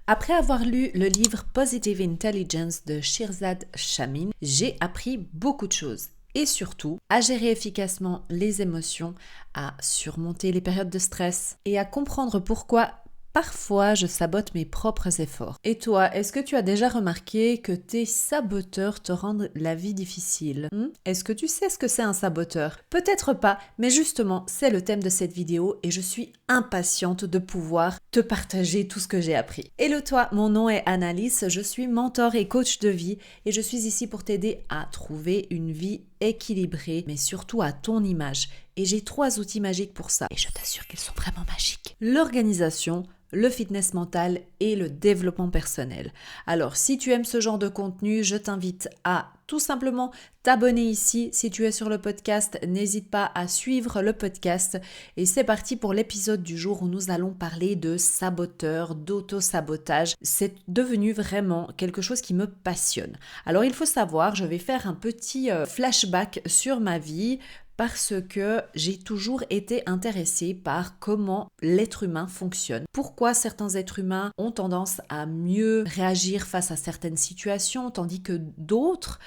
Après avoir lu le livre Positive Intelligence de Shirzad Chamine, j'ai appris beaucoup de choses. Et surtout, à gérer efficacement les émotions, à surmonter les périodes de stress et à comprendre pourquoi parfois je sabote mes propres efforts. Et toi, est-ce que tu as déjà remarqué que tes saboteurs te rendent la vie difficile? Est-ce que tu sais ce que c'est un saboteur? Peut-être pas, mais justement, c'est le thème de cette vidéo et je suis impatiente de pouvoir te partager tout ce que j'ai appris. Hello toi, mon nom est Annalise, je suis mentor et coach de vie et je suis ici pour t'aider à trouver une vie équilibrée, mais surtout à ton image. Et j'ai 3 outils magiques pour ça. Et je t'assure qu'ils sont vraiment magiques. L'organisation, le fitness mental et le développement personnel. Alors, si tu aimes ce genre de contenu, je t'invite à tout simplement t'abonner ici. Si tu es sur le podcast, n'hésite pas à suivre le podcast. Et c'est parti pour l'épisode du jour où nous allons parler de saboteurs, d'auto-sabotage. C'est devenu vraiment quelque chose qui me passionne. Alors, il faut savoir, je vais faire un petit flashback sur ma vie, parce que j'ai toujours été intéressée par comment l'être humain fonctionne. Pourquoi certains êtres humains ont tendance à mieux réagir face à certaines situations, tandis que d'autres,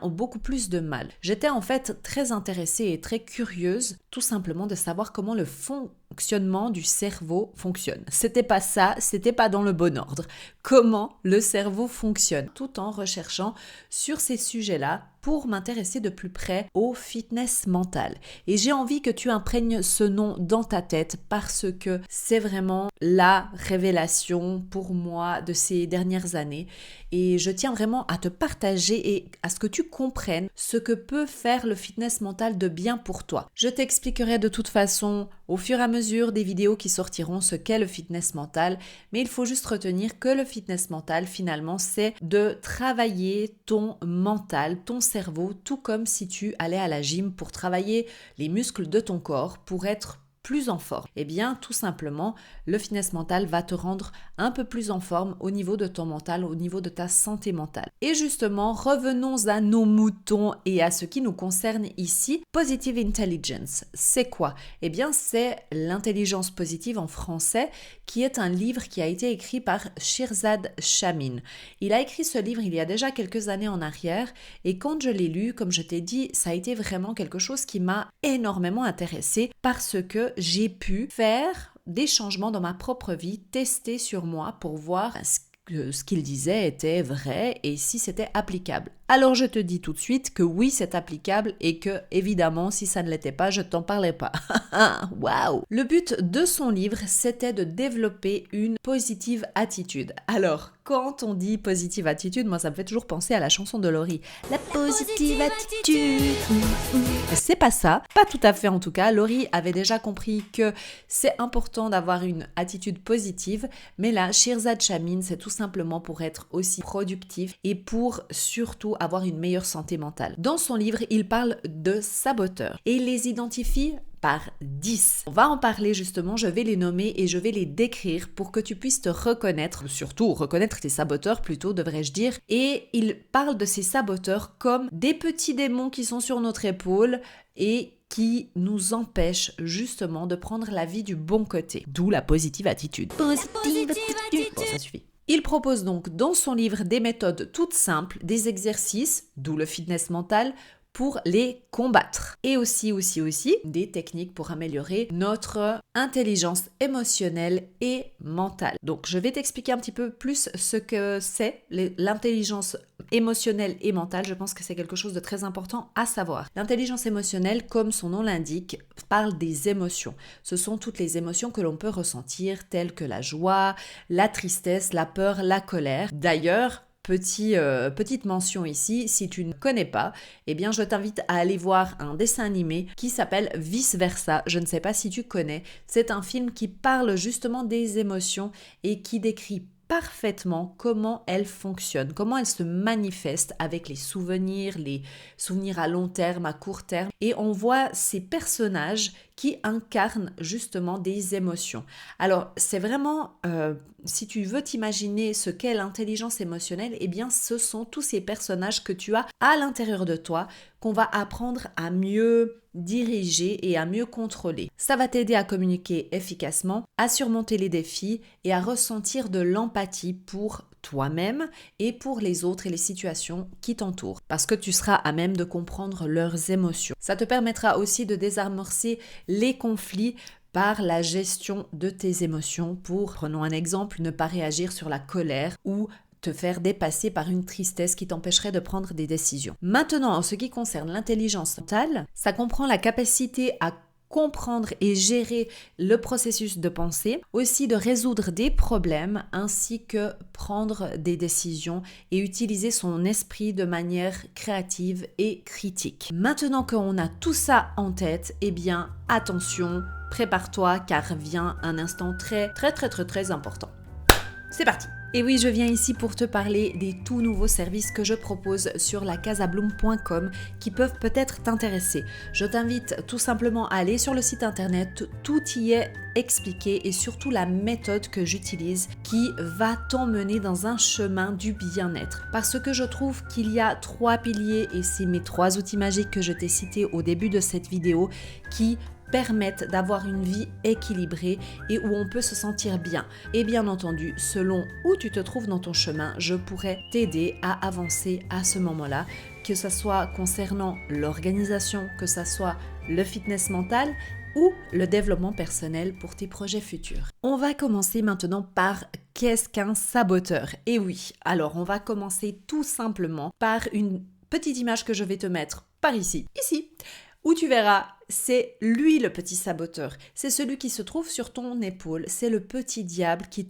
ont beaucoup plus de mal. J'étais en fait très intéressée et très curieuse, tout simplement de savoir comment le fonctionnement du cerveau fonctionne. C'était pas ça, c'était pas dans le bon ordre. Comment le cerveau fonctionne, tout en recherchant sur ces sujets-là pour m'intéresser de plus près au fitness mental. Et j'ai envie que tu imprègnes ce nom dans ta tête parce que c'est vraiment la révélation pour moi de ces dernières années. Et je tiens vraiment à te partager et à ce que tu comprennes ce que peut faire le fitness mental de bien pour toi. Je t'expliquerai de toute façon au fur et à mesure des vidéos qui sortiront ce qu'est le fitness mental, mais il faut juste retenir que le fitness mental finalement c'est de travailler ton mental, ton cerveau, tout comme si tu allais à la gym pour travailler les muscles de ton corps pour être plus en forme. Eh bien, tout simplement, le fitness mental va te rendre un peu plus en forme au niveau de ton mental, au niveau de ta santé mentale. Et justement, revenons à nos moutons et à ce qui nous concerne ici. Positive Intelligence, c'est quoi? Eh bien, c'est l'intelligence positive en français, qui est un livre qui a été écrit par Shirzad Chamine. Il a écrit ce livre il y a déjà quelques années en arrière et quand je l'ai lu, comme je t'ai dit, ça a été vraiment quelque chose qui m'a énormément intéressée parce que j'ai pu faire des changements dans ma propre vie, tester sur moi pour voir ce qu'il disait était vrai et si c'était applicable. Alors je te dis tout de suite que oui, c'est applicable et que évidemment, si ça ne l'était pas, je t'en parlais pas. Waouh! Le but de son livre, c'était de développer une positive attitude. Alors, quand on dit positive attitude, moi ça me fait toujours penser à la chanson de Laurie. La positive attitude. C'est pas ça, pas tout à fait en tout cas. Laurie avait déjà compris que c'est important d'avoir une attitude positive, mais là, Shirzad Chamine, c'est tout simplement pour être aussi productif et pour surtout avoir une meilleure santé mentale. Dans son livre, il parle de saboteurs et il les identifie par 10. On va en parler justement, je vais les nommer et je vais les décrire pour que tu puisses te reconnaître, surtout reconnaître tes saboteurs plutôt devrais-je dire, et il parle de ces saboteurs comme des petits démons qui sont sur notre épaule et qui nous empêchent justement de prendre la vie du bon côté. D'où la positive attitude. Positive attitude. Bon, ça suffit. Il propose donc dans son livre des méthodes toutes simples, des exercices, d'où le fitness mental, pour les combattre. Et aussi, des techniques pour améliorer notre intelligence émotionnelle et mentale. Donc, je vais t'expliquer un petit peu plus ce que c'est l'intelligence émotionnelle et mentale. Je pense que c'est quelque chose de très important à savoir. L'intelligence émotionnelle, comme son nom l'indique, parle des émotions. Ce sont toutes les émotions que l'on peut ressentir, telles que la joie, la tristesse, la peur, la colère. D'ailleurs, petite mention ici, si tu ne connais pas, eh bien je t'invite à aller voir un dessin animé qui s'appelle Vice Versa. Je ne sais pas si tu connais. C'est un film qui parle justement des émotions et qui décrit parfaitement comment elles fonctionnent, comment elles se manifestent avec les souvenirs à long terme, à court terme. Et on voit ces personnages qui incarnent justement des émotions. Alors, c'est vraiment, si tu veux t'imaginer ce qu'est l'intelligence émotionnelle, eh bien, ce sont tous ces personnages que tu as à l'intérieur de toi qu'on va apprendre à mieux diriger et à mieux contrôler. Ça va t'aider à communiquer efficacement, à surmonter les défis et à ressentir de l'empathie pour toi-même et pour les autres et les situations qui t'entourent, parce que tu seras à même de comprendre leurs émotions. Ça te permettra aussi de désamorcer les conflits par la gestion de tes émotions pour, prenons un exemple, ne pas réagir sur la colère ou te faire dépasser par une tristesse qui t'empêcherait de prendre des décisions. Maintenant, en ce qui concerne l'intelligence mentale, ça comprend la capacité à comprendre et gérer le processus de pensée, aussi de résoudre des problèmes ainsi que prendre des décisions et utiliser son esprit de manière créative et critique. Maintenant qu'on a tout ça en tête, eh bien attention, prépare-toi car vient un instant très important. C'est parti! Et oui, je viens ici pour te parler des tout nouveaux services que je propose sur lacasabloom.com qui peuvent peut-être t'intéresser. Je t'invite tout simplement à aller sur le site internet, tout y est expliqué et surtout la méthode que j'utilise qui va t'emmener dans un chemin du bien-être. Parce que je trouve qu'il y a 3 piliers et c'est mes 3 outils magiques que je t'ai cités au début de cette vidéo qui permettent d'avoir une vie équilibrée et où on peut se sentir bien. Et bien entendu, selon où tu te trouves dans ton chemin, je pourrais t'aider à avancer à ce moment-là, que ce soit concernant l'organisation, que ce soit le fitness mental ou le développement personnel pour tes projets futurs. On va commencer maintenant par qu'est-ce qu'un saboteur? Et oui, alors on va commencer tout simplement par une petite image que je vais te mettre par ici, où tu verras, c'est lui le petit saboteur. C'est celui qui se trouve sur ton épaule. C'est le petit diable qui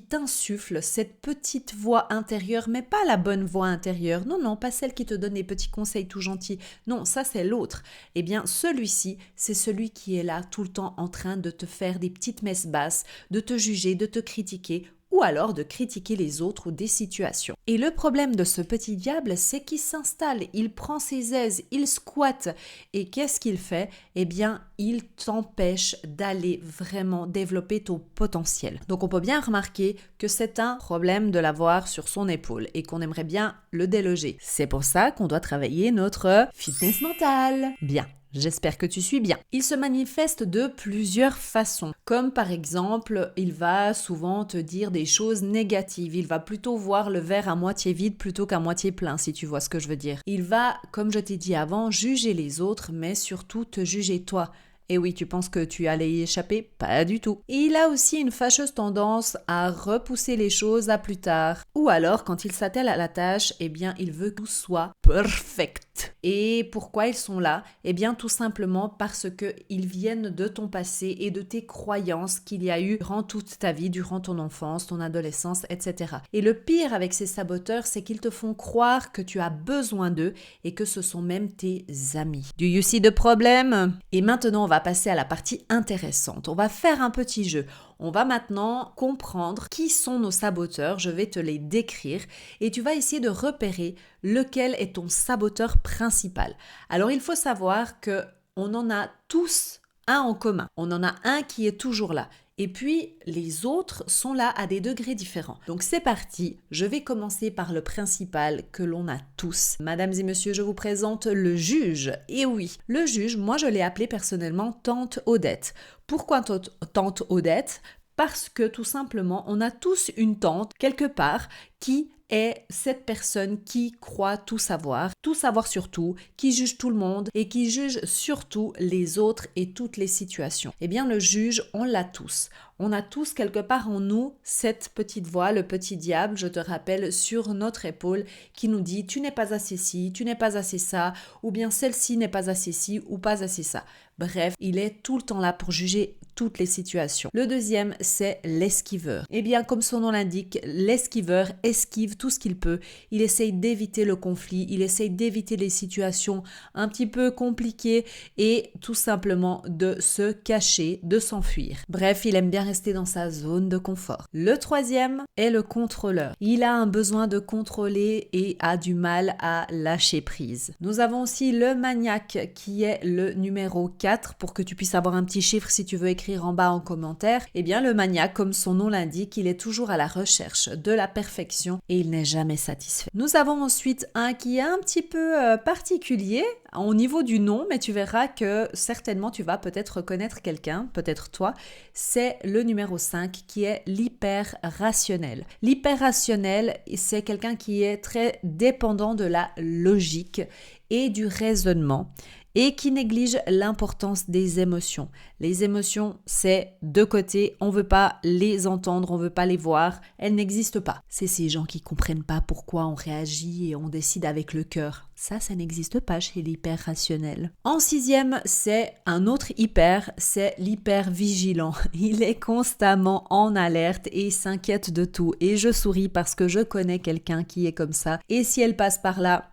t'insuffle cette petite voix intérieure, mais pas la bonne voix intérieure. Non, pas celle qui te donne des petits conseils tout gentils. Non, ça c'est l'autre. Eh bien, celui-ci, c'est celui qui est là tout le temps en train de te faire des petites messes basses, de te juger, de te critiquer, ou alors de critiquer les autres ou des situations. Et le problème de ce petit diable, c'est qu'il s'installe, il prend ses aises, il squatte. Et qu'est-ce qu'il fait? Eh bien, il t'empêche d'aller vraiment développer ton potentiel. Donc on peut bien remarquer que c'est un problème de l'avoir sur son épaule et qu'on aimerait bien le déloger. C'est pour ça qu'on doit travailler notre fitness mental. Bien. J'espère que tu suis bien. Il se manifeste de plusieurs façons, comme par exemple, il va souvent te dire des choses négatives. Il va plutôt voir le verre à moitié vide plutôt qu'à moitié plein, si tu vois ce que je veux dire. Il va, comme je t'ai dit avant, juger les autres, mais surtout te juger toi. Et oui, tu penses que tu allais y échapper? Pas du tout. Et il a aussi une fâcheuse tendance à repousser les choses à plus tard. Ou alors, quand il s'attelle à la tâche, eh bien, il veut que tout soit perfect. Et pourquoi ils sont là? Eh bien, tout simplement parce qu'ils viennent de ton passé et de tes croyances qu'il y a eu durant toute ta vie, durant ton enfance, ton adolescence, etc. Et le pire avec ces saboteurs, c'est qu'ils te font croire que tu as besoin d'eux et que ce sont même tes amis. Do you see the problem? Et maintenant, on va passer à la partie intéressante. On va faire un petit jeu. On va maintenant comprendre qui sont nos saboteurs. Je vais te les décrire et tu vas essayer de repérer lequel est ton saboteur principal. Alors, il faut savoir que on en a tous un en commun. On en a un qui est toujours là. Et puis, les autres sont là à des degrés différents. Donc, c'est parti. Je vais commencer par le principal que l'on a tous. Mesdames et messieurs, je vous présente le juge. Et oui, le juge, moi, je l'ai appelé personnellement Tante Odette. Pourquoi Tante Odette? Parce que tout simplement, on a tous une tante quelque part qui est cette personne qui croit tout savoir sur tout, qui juge tout le monde et qui juge surtout les autres et toutes les situations. Eh bien, le juge, on l'a tous. On a tous quelque part en nous cette petite voix, le petit diable, je te rappelle, sur notre épaule qui nous dit « tu n'es pas assez ci, tu n'es pas assez ça » ou bien « celle-ci n'est pas assez ci ou pas assez ça ». Bref, il est tout le temps là pour juger toutes les situations. Le deuxième, c'est l'esquiveur. Eh bien, comme son nom l'indique, l'esquiveur esquive tout ce qu'il peut. Il essaye d'éviter le conflit, il essaye d'éviter les situations un petit peu compliquées et tout simplement de se cacher, de s'enfuir. Bref, il aime bien rester dans sa zone de confort. Le troisième est le contrôleur. Il a un besoin de contrôler et a du mal à lâcher prise. Nous avons aussi le maniaque qui est le numéro 4 pour que tu puisses avoir un petit chiffre si tu veux écrire en bas en commentaire. Eh bien, le maniaque, comme son nom l'indique, il est toujours à la recherche de la perfection et il n'est jamais satisfait. Nous avons ensuite un qui est un petit peu particulier au niveau du nom, mais tu verras que certainement tu vas peut-être reconnaître quelqu'un, peut-être toi. C'est le numéro 5 qui est l'hyper-rationnel. L'hyper-rationnel, c'est quelqu'un qui est très dépendant de la logique et du raisonnement et qui néglige l'importance des émotions. Les émotions, c'est de côté, on ne veut pas les entendre, on ne veut pas les voir, elles n'existent pas. C'est ces gens qui ne comprennent pas pourquoi on réagit et on décide avec le cœur. Ça n'existe pas chez l'hyper-rationnel. En sixième, c'est un autre hyper, c'est l'hyper-vigilant. Il est constamment en alerte et s'inquiète de tout. Et je souris parce que je connais quelqu'un qui est comme ça. Et si elle passe par là,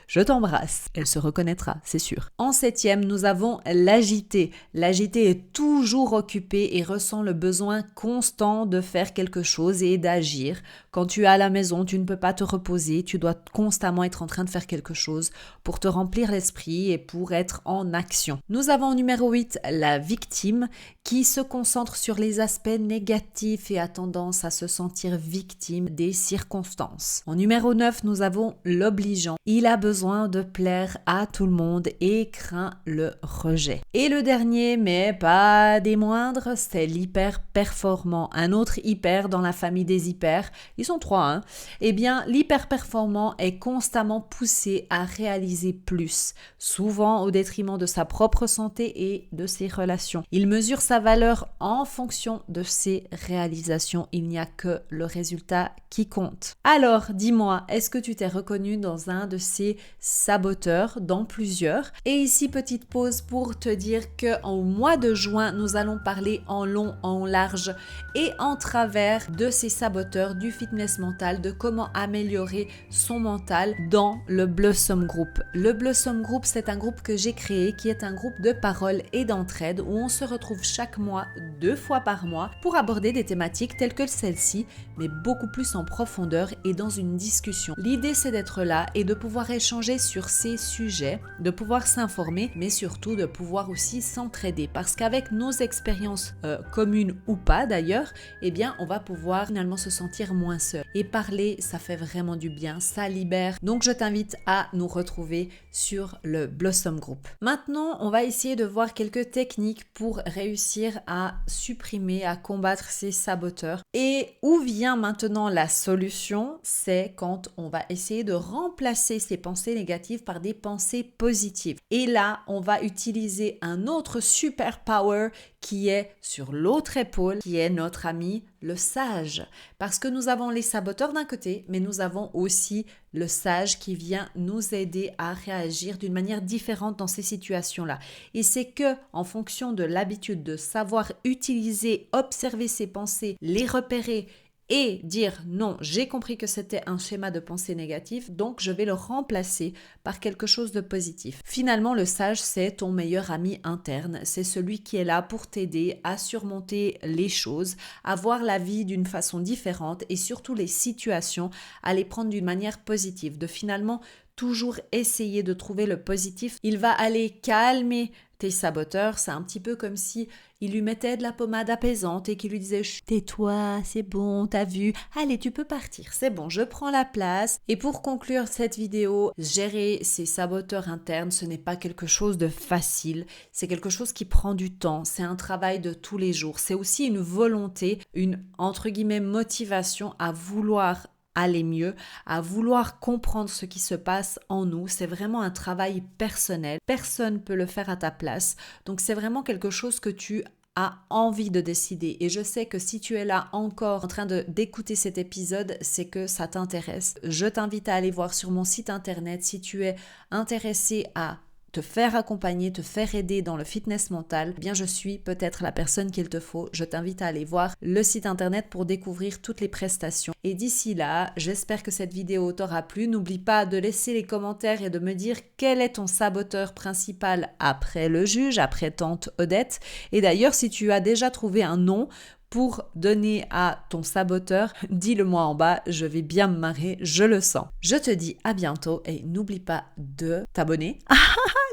je t'embrasse. Elle se reconnaîtra, c'est sûr. En septième, nous avons l'agité. L'agité est toujours occupé et ressent le besoin constant de faire quelque chose et d'agir. Quand tu es à la maison, tu ne peux pas te reposer, tu dois constamment être en train de faire quelque chose pour te remplir l'esprit et pour être en action. Nous avons en numéro 8 la victime qui se concentre sur les aspects négatifs et a tendance à se sentir victime des circonstances. En numéro 9, nous avons l'obligeant. Il a besoin de plaire à tout le monde et craint le rejet. Et le dernier, mais pas des moindres, c'est l'hyper performant. Un autre hyper dans la famille des hyper, ils sont 3, hein. Eh bien, l'hyper performant est constamment poussé à réaliser plus, souvent au détriment de sa propre santé et de ses relations. Il mesure sa valeur en fonction de ses réalisations. Il n'y a que le résultat qui compte. Alors, dis-moi, est-ce que tu t'es reconnu dans un de ces saboteurs, dans plusieurs? Et ici, petite pause pour te dire qu'en mois de juin, nous allons parler en long, en large et en travers de ces saboteurs du fitness mental, de comment améliorer son mental dans le Blossom Group. Le Blossom Group, c'est un groupe que j'ai créé qui est un groupe de parole et d'entraide où on se retrouve chaque mois, 2 fois par mois, pour aborder des thématiques telles que celle-ci, mais beaucoup plus en profondeur et dans une discussion. L'idée, c'est d'être là et de pouvoir échanger sur ces sujets, de pouvoir s'informer, mais surtout de pouvoir aussi s'entraider. Parce qu'avec nos expériences communes ou pas d'ailleurs, eh bien, on va pouvoir finalement se sentir moins seul. Et parler, ça fait vraiment du bien, ça libère. Donc, je t'invite à nous retrouver sur le Blossom Group. Maintenant, on va essayer de voir quelques techniques pour réussir à supprimer, à combattre ces saboteurs. Et où vient maintenant la solution? C'est quand on va essayer de remplacer ces pensées négatives par des pensées positives. Et là, on va utiliser un autre super power qui est sur l'autre épaule, qui est notre ami le sage. Parce que nous avons les saboteurs d'un côté, mais nous avons aussi le sage qui vient nous aider à réagir d'une manière différente dans ces situations-là. Et c'est que en fonction de l'habitude de savoir utiliser, observer ses pensées, les repérer et dire non, j'ai compris que c'était un schéma de pensée négatif, donc je vais le remplacer par quelque chose de positif. Finalement, le sage, c'est ton meilleur ami interne. C'est celui qui est là pour t'aider à surmonter les choses, à voir la vie d'une façon différente et surtout les situations, à les prendre d'une manière positive, de finalement toujours essayer de trouver le positif. Il va aller calmer tes saboteurs, c'est un petit peu comme si il lui mettait de la pommade apaisante et qu'il lui disait « Tais-toi, c'est bon, t'as vu, allez, tu peux partir, c'est bon, je prends la place. » Et pour conclure cette vidéo, gérer ces saboteurs internes, ce n'est pas quelque chose de facile, c'est quelque chose qui prend du temps, c'est un travail de tous les jours, c'est aussi une volonté, une entre guillemets motivation à vouloir aller mieux, à vouloir comprendre ce qui se passe en nous. C'est vraiment un travail personnel. Personne ne peut le faire à ta place. Donc, c'est vraiment quelque chose que tu as envie de décider. Et je sais que si tu es là encore en train d'écouter cet épisode, c'est que ça t'intéresse. Je t'invite à aller voir sur mon site internet si tu es intéressé à te faire accompagner, te faire aider dans le fitness mental, eh bien je suis peut-être la personne qu'il te faut. Je t'invite à aller voir le site internet pour découvrir toutes les prestations. Et d'ici là, j'espère que cette vidéo t'aura plu. N'oublie pas de laisser les commentaires et de me dire quel est ton saboteur principal après le juge, après tante Odette. Et d'ailleurs, si tu as déjà trouvé un nom pour donner à ton saboteur, dis-le-moi en bas, je vais bien me marrer, je le sens. Je te dis à bientôt et n'oublie pas de t'abonner.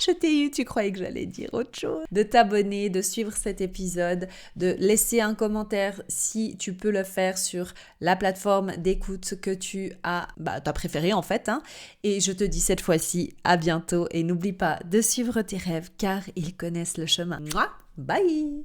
Je t'ai eu, tu croyais que j'allais dire autre chose. De t'abonner, de suivre cet épisode, de laisser un commentaire si tu peux le faire sur la plateforme d'écoute que tu as, ta préférée en fait. Et je te dis cette fois-ci à bientôt et n'oublie pas de suivre tes rêves car ils connaissent le chemin. Mouah, bye!